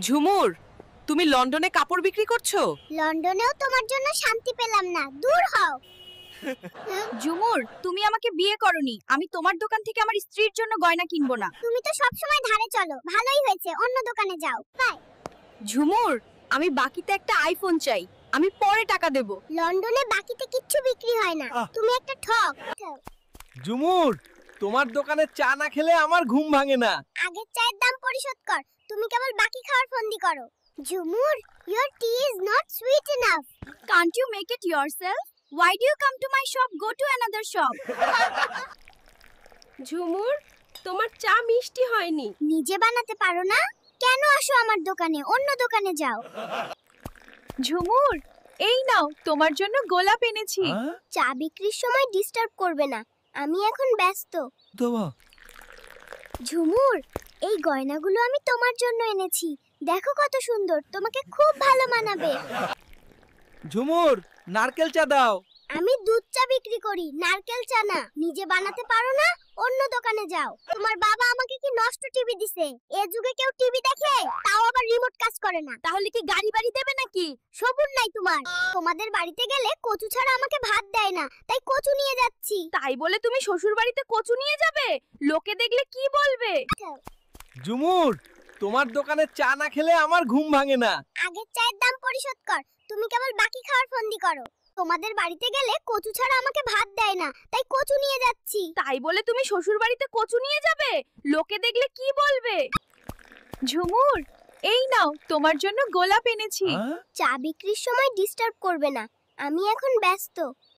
ঝুমুর, তুমি লন্ডনে কাপড় বিক্রি করছো? লন্ডনেও তোমার জন্য শান্তি পেলাম না, দূর হও। ঝুমুর, তুমি আমাকে বিয়ে করনি। আমি তোমার দোকান থেকে আমার স্ত্রীর জন্য গয়না কিনবো না। তুমি তো সব সময় ধারে চলো, ভালোই হয়েছে, অন্য দোকানে যাও। বাই। ঝুমুর, আমি বাকিতে একটা আইফোন চাই। আমি পরে টাকা দেব। লন্ডনে বাকিতে কিচ্ছু বিক্রি হয় না, তুমি একটা ঠক। ঝুমুর, তোমার দোকানে চা না খেলে আমার ঘুম ভাঙে না। আগের চায়ের দাম পরিশোধ কর, তুমি কেবল বাকি খাওয়ার ফন্দি করো। ঝুমুর, your tea is not sweet enough. Can't you make it yourself? Why do you come to my shop? Go to another shop. ঝুমুর, তোমার চা মিষ্টি হয়নি। নিজে বানাতে পারো না? কেন আসো আমার দোকানে, অন্য দোকানে যাও। ঝুমুর, এই নাও, তোমার জন্য গোলাপ এনেছি। চা বিক্রির সময় ডিস্টার্ব করবে না, আমি এখন ব্যস্ত। ঝুমুর, এই গয়নাগুলো আমি তোমার জন্য এনেছি, দেখো কত সুন্দর, তোমাকে খুব ভালো মানাবে। ঝুমুর, নারকেল চা দাও। আমি দুধ চা বিক্রি করি, নারকেল চা না। নিজে বানাতে পারো না? অন্য দোকানে যাও। তোমার বাবা আমাকে কি নষ্ট টিভি দিছে? এ যুগে কেউ টিভি দেখে? তাও আবার রিমোট কাজ করে না। তাহলে কি গাড়ি বাড়ি দেবে নাকি? সবুর নাই তোমার। তোমাদের বাড়িতে গেলে কচু ছাড়া আমাকে ভাত দেয় না, তাই কচু নিয়ে যাচ্ছি। তাই বলে তুমি শ্বশুর বাড়িতে কচু নিয়ে যাবে? লোকে দেখলে কি বলবে? ঝুমুর, তোমার দোকানে চা না খেলে আমার ঘুম ভাঙে না। আগের চায়ের দাম পরিশোধ কর, তুমি কেবল বাকি খাওয়ার ফন্দি করো। তোমাদের বাড়িতে গেলে কচু ছাড়া আমাকে ভাত দেয় না, তাই কচু নিয়ে যাচ্ছি। তাই বলে তুমি শ্বশুর বাড়িতে কচু নিয়ে যাবে? লোকে দেখলে কি বলবে? ঝুমুর, এই নাও, তোমার জন্য গোলাপ এনেছি। চা বিক্রির সময় ডিস্টার্ব করবে না, আমি এখন ব্যস্ত।